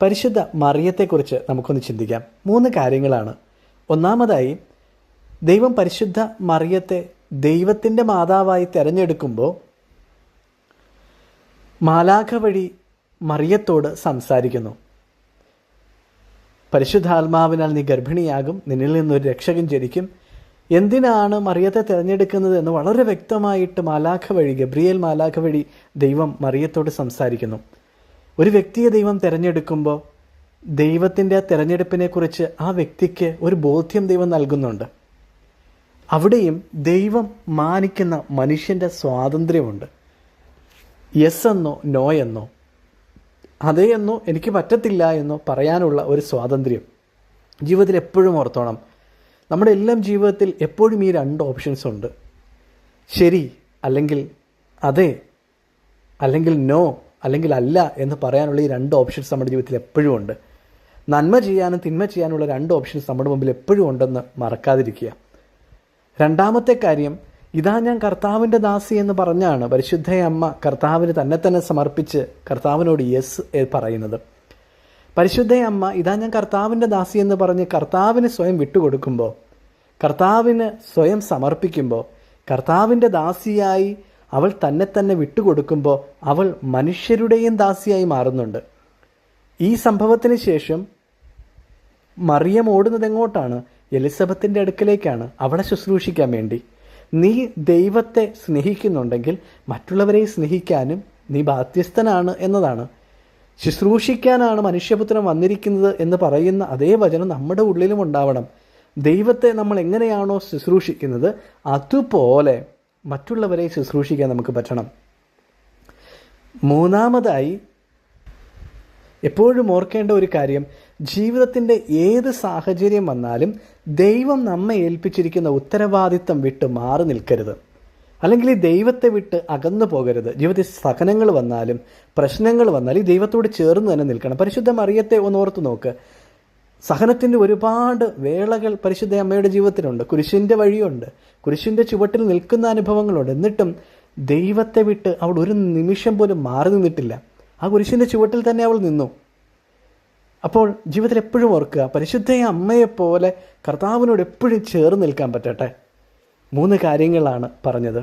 പരിശുദ്ധ മറിയത്തെക്കുറിച്ച് നമുക്കൊന്ന് ചിന്തിക്കാം. 3 കാര്യങ്ങളാണ്. ഒന്നാമതായി, ദൈവം പരിശുദ്ധ മറിയത്തെ ദൈവത്തിൻ്റെ മാതാവായി തിരഞ്ഞെടുക്കുമ്പോൾ മാലാഖ വഴി മറിയത്തോട് സംസാരിക്കുന്നു. പരിശുദ്ധാത്മാവിനാൽ നീ ഗർഭിണിയാകും, നിന്നിൽ നിന്നൊരു രക്ഷകൻ ജനിക്കും. എന്തിനാണ് മറിയത്തെ തിരഞ്ഞെടുക്കുന്നത് എന്ന് വളരെ വ്യക്തമായിട്ട് മാലാഖ വഴി, ഗബ്രിയേൽ മാലാഖ വഴി ദൈവം മറിയത്തോട് സംസാരിക്കുന്നു. ഒരു വ്യക്തിയെ ദൈവം തിരഞ്ഞെടുക്കുമ്പോൾ ദൈവത്തിൻ്റെ തിരഞ്ഞെടുപ്പിനെക്കുറിച്ച് ആ വ്യക്തിക്ക് ഒരു ബോധ്യം ദൈവം നൽകുന്നുണ്ട്. അവിടെയും ദൈവം മാനിക്കുന്ന മനുഷ്യൻ്റെ സ്വാതന്ത്ര്യമുണ്ട്. യെസ് എന്നോ നോ എന്നോ, അതേ എന്നോ എനിക്ക് പറ്റത്തില്ല എന്നോ പറയാനുള്ള ഒരു സ്വാതന്ത്ര്യം ജീവിതത്തിൽ എപ്പോഴും ഓർത്തോണം. നമ്മുടെ എല്ലാം ജീവിതത്തിൽ എപ്പോഴും ഈ 2 ഓപ്ഷൻസ് ഉണ്ട്. ശരി അല്ലെങ്കിൽ അതെ, അല്ലെങ്കിൽ നോ, അല്ലെങ്കിൽ അല്ല എന്ന് പറയാനുള്ള ഈ 2 ഓപ്ഷൻസ് നമ്മുടെ ജീവിതത്തിൽ എപ്പോഴും ഉണ്ട്. നന്മ ചെയ്യാനും തിന്മ ചെയ്യാനുള്ള 2 ഓപ്ഷൻസ് നമ്മുടെ മുമ്പിൽ എപ്പോഴും ഉണ്ടെന്ന് മറക്കാതിരിക്കുക. രണ്ടാമത്തെ കാര്യം, ഇതാ ഞാൻ കർത്താവിൻ്റെ ദാസി എന്ന് പറഞ്ഞാണ് പരിശുദ്ധ അമ്മ കർത്താവിന് തന്നെ സമർപ്പിച്ച് കർത്താവിനോട് യെസ് പറയുന്നത്. പരിശുദ്ധ അമ്മ ഇതാ ഞാൻ കർത്താവിൻ്റെ ദാസി എന്ന് പറഞ്ഞ് കർത്താവിന് സ്വയം വിട്ടുകൊടുക്കുമ്പോൾ, കർത്താവിന് സ്വയം സമർപ്പിക്കുമ്പോൾ, കർത്താവിൻ്റെ ദാസിയായി അവൾ തന്നെ വിട്ടുകൊടുക്കുമ്പോൾ അവൾ മനുഷ്യരുടെയും ദാസിയായി മാറുന്നുണ്ട്. ഈ സംഭവത്തിന് ശേഷം മറിയം ഓടുന്നത് എങ്ങോട്ടാണ്? എലിസബത്തിൻ്റെ അടുക്കലേക്കാണ്, അവളെ ശുശ്രൂഷിക്കാൻ വേണ്ടി. നീ ദൈവത്തെ സ്നേഹിക്കുന്നുണ്ടെങ്കിൽ മറ്റുള്ളവരെ സ്നേഹിക്കാനും നീ ബാധ്യസ്ഥനാണ് എന്നതാണ്. ശുശ്രൂഷിക്കാനാണ് മനുഷ്യപുത്രൻ വന്നിരിക്കുന്നത് എന്ന് പറയുന്ന അതേ വചനം നമ്മുടെ ഉള്ളിലും ഉണ്ടാവണം. ദൈവത്തെ നമ്മൾ എങ്ങനെയാണോ ശുശ്രൂഷിക്കുന്നത് അതുപോലെ മറ്റുള്ളവരെ ശുശ്രൂഷിക്കാൻ നമുക്ക് പറ്റണം. മൂന്നാമതായി, എപ്പോഴും ഓർക്കേണ്ട ഒരു കാര്യം, ജീവിതത്തിൻ്റെ ഏത് സാഹചര്യം വന്നാലും ദൈവം നമ്മെ ഏൽപ്പിച്ചിരിക്കുന്ന ഉത്തരവാദിത്തം വിട്ട് മാറി നിൽക്കരുത്, അല്ലെങ്കിൽ ഈ ദൈവത്തെ വിട്ട് അകന്നു പോകരുത്. ജീവിതത്തിൽ സഹനങ്ങൾ വന്നാലും പ്രശ്നങ്ങൾ വന്നാലും ഈ ദൈവത്തോട് ചേർന്ന് തന്നെ നിൽക്കണം. പരിശുദ്ധ മറിയത്തെ ഒന്ന് ഓർത്ത് നോക്ക്. സഹനത്തിൻ്റെ ഒരുപാട് വേളകൾ പരിശുദ്ധ അമ്മയുടെ ജീവിതത്തിലുണ്ട്. കുരിശിൻ്റെ വഴിയുണ്ട്, കുരിശിൻ്റെ ചുവട്ടിൽ നിൽക്കുന്ന അനുഭവങ്ങളുണ്ട്. എന്നിട്ടും ദൈവത്തെ വിട്ട് അവൾ ഒരു നിമിഷം പോലും മാറി നിന്നിട്ടില്ല. ആ കുരിശിൻ്റെ ചുവട്ടിൽ തന്നെ അവൾ നിന്നു. അപ്പോൾ ജീവിതത്തിൽ എപ്പോഴും ഓർക്കുക, പരിശുദ്ധ അമ്മയെപ്പോലെ കർത്താവിനോട് എപ്പോഴും ചേർന്ന് നിൽക്കാൻ പറ്റട്ടെ. 3 കാര്യങ്ങളാണ് പറഞ്ഞത്.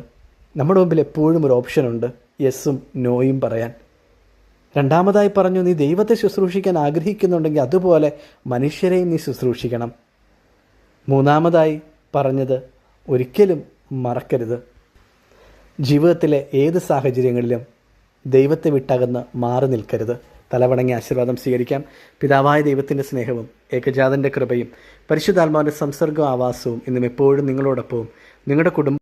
നമ്മുടെ മുമ്പിൽ എപ്പോഴും ഒരു ഓപ്ഷനുണ്ട്, യെസ്സും നോയും പറയാൻ. രണ്ടാമതായി പറഞ്ഞു, നീ ദൈവത്തെ ശുശ്രൂഷിക്കാൻ ആഗ്രഹിക്കുന്നുണ്ടെങ്കിൽ അതുപോലെ മനുഷ്യരെയും നീ ശുശ്രൂഷിക്കണം. മൂന്നാമതായി പറഞ്ഞത്, ഒരിക്കലും മറക്കരുത്, ജീവിതത്തിലെ ഏത് സാഹചര്യങ്ങളിലും ദൈവത്തെ വിട്ടകന്ന് മാറി നിൽക്കരുത്. തലവണങ്ങി ആശീർവാദം സ്വീകരിക്കാം. പിതാവായ ദൈവത്തിൻ്റെ സ്നേഹവും ഏകജാതൻ്റെ കൃപയും പരിശുദ്ധാത്മാവിൻ്റെ സംസർഗ ആവാസവും ഇന്നും എപ്പോഴും നിങ്ങളോടൊപ്പവും നിങ്ങളുടെ കുടുംബം